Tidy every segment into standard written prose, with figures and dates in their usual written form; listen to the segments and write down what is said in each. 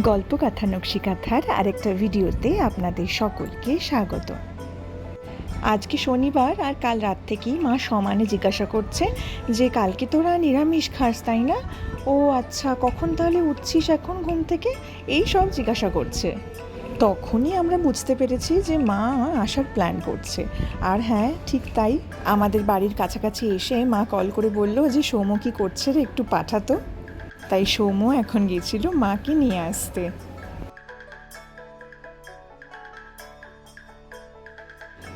গল্পকথা নকশিকাথার আরেকটা ভিডিওতে আপনাদের সকলকে স্বাগত। আজকে শনিবার আর কাল রাত থেকেই মা সমানে জিজ্ঞাসা করছে যে কালকে তোরা নিরামিষ খাস তাই না? ও আচ্ছা, কখন তাহলে উঠছিস এখন ঘুম থেকে? এই সব জিজ্ঞাসা করছে। তখনই আমরা বুঝতে পেরেছি যে মা আসার প্ল্যান করছে। আর হ্যাঁ, ঠিক তাই, আমাদের বাড়ির কাছাকাছি এসে মা কল করে বলল যে সৌম কী করছে রে, একটু পাঠাতো। তাই সৌম এখন গিয়েছিল মাকে নিয়ে আসতে।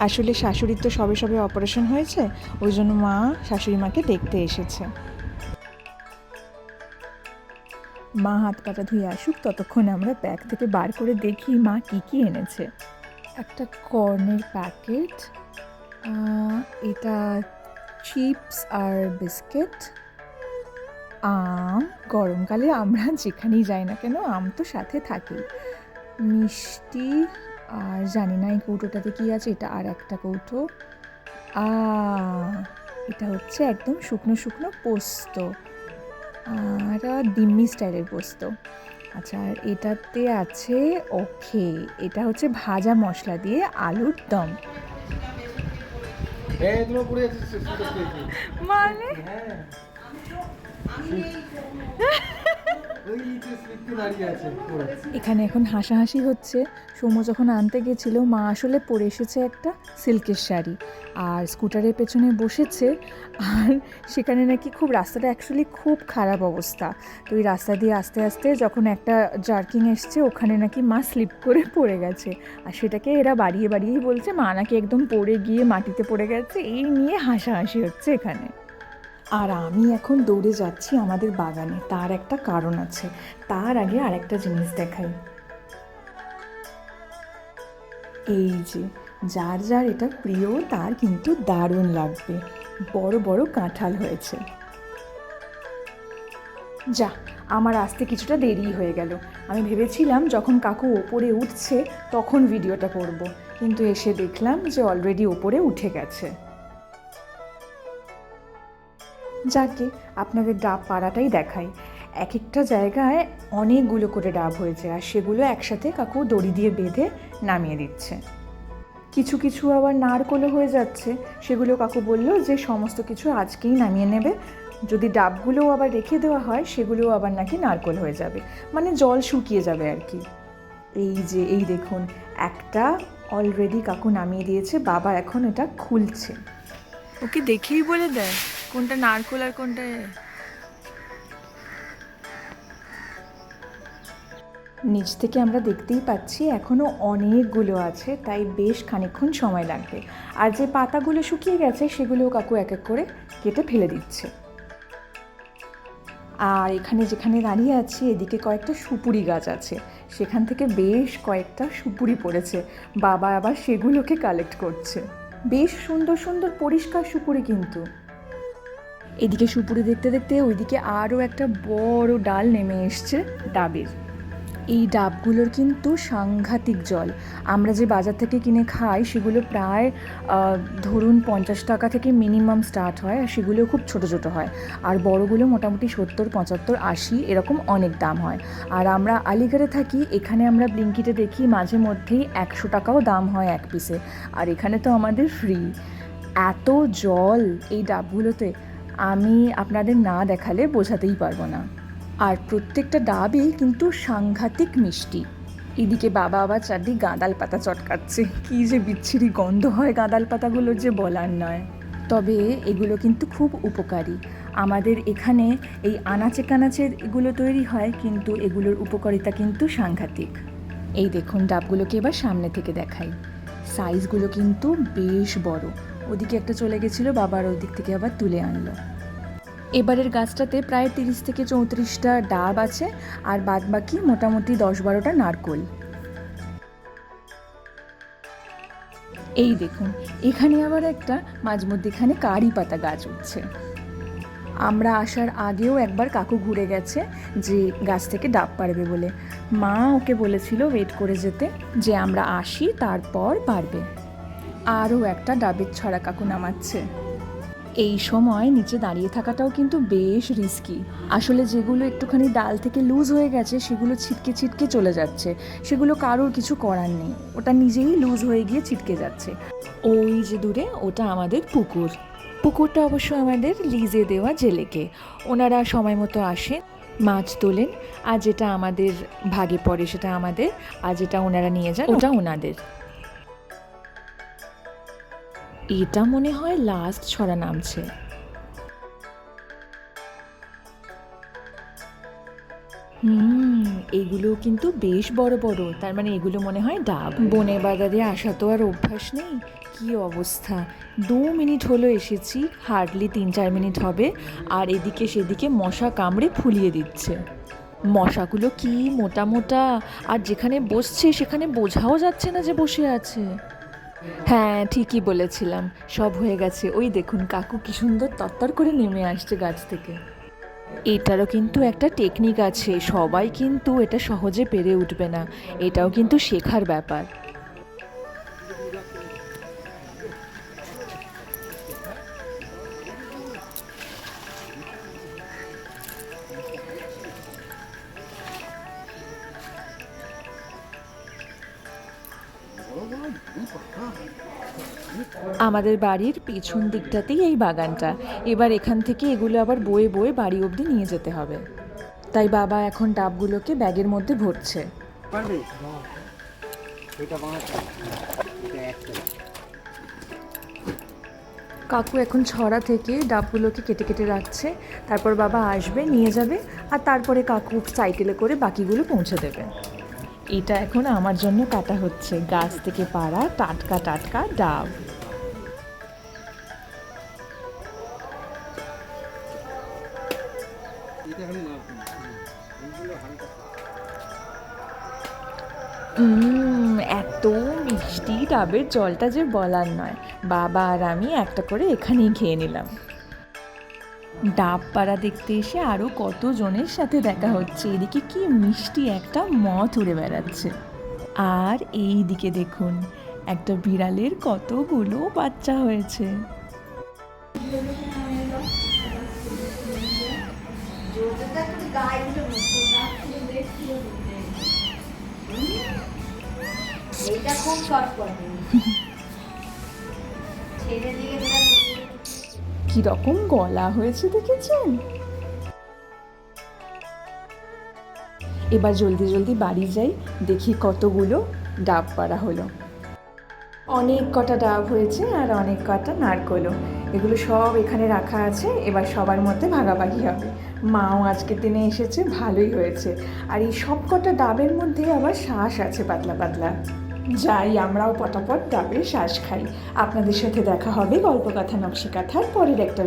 আসলে শাশুড়ির তো সবে সবে অপারেশন হয়েছে, ওই জন্য মা শাশুড়ি মাকে দেখতে এসেছে। মা হাত পাটা ধুয়ে আসুক, ততক্ষণ আমরা ব্যাগ থেকে বার করে দেখি মা কি কি এনেছে। একটা কর্নের প্যাকেট, এটা চিপস আর বিস্কিট, আম, গরমকালে আমরা যেখানেই যাই না কেন আম তো সাথে থাকেই, মিষ্টি, আর জানি না এই কৌটোটাতে কী আছে, এটা আর একটা কৌটো, এটা হচ্ছে একদম শুকনো শুকনো পোস্ত, এটা দিম্মি স্টাইলের পোস্ত। আচ্ছা, আর এটাতে আছে এটা হচ্ছে ভাজা মশলা দিয়ে আলুর দম। মানে এখানে এখন হাসাহাসি হচ্ছে। সৌম যখন আনতে গেছিল, মা আসলে পরে এসেছে একটা সিল্কের শাড়ি আর স্কুটারের পেছনে বসেছে, আর সেখানে নাকি রাস্তাটা অ্যাকচুয়ালি খুব খারাপ অবস্থা। তো ওই রাস্তা দিয়ে আস্তে আস্তে যখন একটা জার্কিং এসছে, ওখানে নাকি মা স্লিপ করে পড়ে গেছে, আর সেটাকে এরা বাড়িয়ে বাড়িয়েই বলছে মা নাকি একদম পড়ে গিয়ে মাটিতে পড়ে গেছে। এই নিয়ে হাসাহাসি হচ্ছে এখানে। আর আমি এখন দৌড়ে যাচ্ছি আমাদের বাগানে, তার একটা কারণ আছে। তার আগে আরেকটা জিনিস দেখাই। এই যে যার যার এটা প্রিয় তার কিন্তু দারুণ লাগবে, বড় বড় কাঁঠাল হয়েছে। যা, আমার আসতে কিছুটা দেরি হয়ে গেল। আমি ভেবেছিলাম যখন কাকু ওপরে উঠছে তখন ভিডিওটা করব, কিন্তু এসে দেখলাম যে অলরেডি ওপরে উঠে গেছে। যাকে আপনাদের ডাব পাড়াটাই দেখাই। এক একটা জায়গায় অনেকগুলো করে ডাব হয়েছে, আর সেগুলো একসাথে কাকু দড়ি দিয়ে বেঁধে নামিয়ে দিচ্ছে। কিছু কিছু আবার নারকোলও হয়ে যাচ্ছে, সেগুলো কাকু বলল যে সমস্ত কিছু আজকেই নামিয়ে নেবে, যদি ডাবগুলোও আবার রেখে দেওয়া হয় সেগুলোও আবার নাকি নারকোল হয়ে যাবে, মানে জল শুকিয়ে যাবে আর কি। এই দেখুন, একটা অলরেডি কাকু নামিয়ে দিয়েছে, বাবা এখন এটা খুলছে। ওকে দেখেই বলে দেয় কোনটা নারকোল আর কোনটা। নিচ থেকে আমরা দেখতেই পাচ্ছি এখনও অনেকগুলো আছে, তাই বেশ খানিকক্ষণ সময় লাগবে। আর যে পাতাগুলো শুকিয়ে গেছে সেগুলোও কাকু এক এক করে কেটে ফেলে দিচ্ছে। আর এখানে যেখানে দাঁড়িয়ে আছি এদিকে কয়েকটা সুপুরি গাছ আছে, সেখান থেকে বেশ কয়েকটা সুপুরি পড়েছে, বাবা আবার সেগুলোকে কালেক্ট করছে। বেশ সুন্দর সুন্দর পরিষ্কার সুপুরি কিন্তু। এদিকে সুপুরি দেখতে দেখতে ওইদিকে আরও একটা বড় ডাল নেমে এসছে ডাবের। এই ডাবগুলোর কিন্তু সাংঘাতিক জল। আমরা যে বাজার থেকে কিনে খাই সেগুলো প্রায় ধরুন 50 টাকা থেকে মিনিমাম স্টার্ট হয়, আর সেগুলো খুব ছোটো ছোটো হয়, আর বড়গুলো মোটামুটি 70, 75, 80 এরকম অনেক দাম হয়। আর আমরা আলিগড়ে থাকি, এখানে আমরা ব্লিঙ্কিটে দেখি মাঝে মধ্যেই 100 টাকাও দাম হয় এক পিসে, আর এখানে তো আমাদের ফ্রি। এত জল এই ডাবগুলোতে, আমি আপনাদের না দেখালে বোঝাতেই পারবো না। আর প্রত্যেকটা ডাবই কিন্তু সাংঘাতিক মিষ্টি। এদিকে বাবা আবার চারদিক গাঁদাল পাতা চটকাচ্ছে, কী যে বিচ্ছিরি গন্ধ হয় গাঁদাল পাতাগুলোর যে বলার নয়। তবে এগুলো কিন্তু খুব উপকারী। আমাদের এখানে এই আনাচে কানাচে এগুলো তৈরি হয়, কিন্তু এগুলোর উপকারিতা কিন্তু সাংঘাতিক। এই দেখুন, ডাবগুলোকে এবার সামনে থেকে দেখাই। সাইজগুলো কিন্তু বেশ বড়। ওদিকে একটা চলে গেছিলো, বাবার ওই দিক থেকে আবার তুলে আনলো। এবারের গাছটাতে প্রায় 30 থেকে 34টা ডাব আছে, আর বাদ বাকি মোটামুটি 10-12টা নারকোল। এই দেখুন, এখানে আবার একটা মাঝমধ্যেখানে কারি পাতা গাছ উঠছে। আমরা আসার আগেও একবার কাকু ঘুরে গেছে যে গাছ থেকে ডাব পারবে বলে, মা ওকে বলেছিল ওয়েট করে যেতে, যে আমরা আসি তারপর পারবে। আরও একটা ডাবের ছড়া কাকু নামাচ্ছে। এই সময় নিচে দাঁড়িয়ে থাকাটাও কিন্তু বেশ রিস্কি। আসলে যেগুলো একটুখানি ডাল থেকে লুজ হয়ে গেছে সেগুলো ছিটকে ছিটকে চলে যাচ্ছে, সেগুলো কারোর কিছু করার নেই, ওটা নিজেই লুজ হয়ে গিয়ে ছিটকে যাচ্ছে। ওই যে দূরে ওটা আমাদের পুকুর। পুকুরটা অবশ্য আমাদের লিজে দেওয়া জেলেকে, ওনারা সময় মতো আসেন, মাছ তোলেন, আর যেটা আমাদের ভাগে পড়ে সেটা আমাদের, আর যেটা ওনারা নিয়ে যান ওটা ওনাদের। এটা মনে হয় লাস্ট ছড়া নামছে। এগুলো কিন্তু বেশ বড় বড়, তার মানে এগুলো মনে হয় ডাব। বনের বাজারে আসা তো আর অভ্যাস নেই, কি অবস্থা। 2 মিনিট হলো এসেছি, হার্ডলি 3-4 মিনিট হবে, আর এদিকে সেদিকে মশা কামড়ে ফুলিয়ে দিচ্ছে। মশাগুলো কি মোটা মোটা, আর যেখানে বসছে সেখানে বোঝাও যাচ্ছে না যে বসে আছে। হ্যাঁ, ঠিকই বলেছিলাম, সব হয়ে গেছে। ওই দেখুন কাকু কি সুন্দর তত্তর করে নেমে আসছে গাছ থেকে। এটারও কিন্তু একটা টেকনিক আছে, সবাই কিন্তু এটা সহজে পেরে উঠবে না, এটাও কিন্তু শেখার ব্যাপার। আমাদের বাড়ির পিছন দিকটাতেই এই বাগানটা, এবার এখান থেকে এগুলো আবার বয়ে বয়ে বাড়ি অবধি নিয়ে যেতে হবে। তাই বাবা এখন ডাবগুলোকে ব্যাগের মধ্যে ভরছে। কাকু এখন ছড়া থেকে ডাবগুলোকে কেটে কেটে রাখছে, তারপর বাবা আসবে নিয়ে যাবে, আর তারপরে কাকু সাইকেলে করে বাকিগুলো পৌঁছে দেবে। এটা এখন আমার জন্য কাটা হচ্ছে, গাছ থেকে পাড়া টাটকা টাটকা ডাব। এত মিষ্টি ডাবের জলটা যে বলার নয়। বাবা আর আমি একটা করে এখানেই খেয়ে নিলাম। ডাব পাড়া দেখতে এসে আরও কতজনের সাথে দেখা হচ্ছে। এদিকে কি মিষ্টি একটা মথ উড়ে বেড়াচ্ছে, আর এই দিকে দেখুন একটা বিড়ালের কতগুলো বাচ্চা হয়েছে। কিরকম গলা হয়েছে দেখেছেন? এবার জলদি জলদি বাড়ি যাই, দেখি কতগুলো ডাব পাড়া হলো। অনেক কটা ডাব হয়েছে আর অনেক কটা নারকোলও, এগুলো সব এখানে রাখা আছে, এবার সবার মধ্যে ভাগাভাগি হবে। মাও আজকের দিনে এসেছে, ভালোই হয়েছে। আর এই সব কটা ডাবের মধ্যে আবার শ্বাস আছে পাতলা পাতলা। যাই আমরাও পটাপট ডাবের শ্বাস খাই। আপনাদের সাথে দেখা হবে গল্পকথা নকশি কাঁথার পরের একটা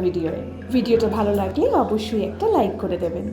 ভিডিওটা ভালো লাগলে অবশ্যই একটা লাইক করে দেবেন।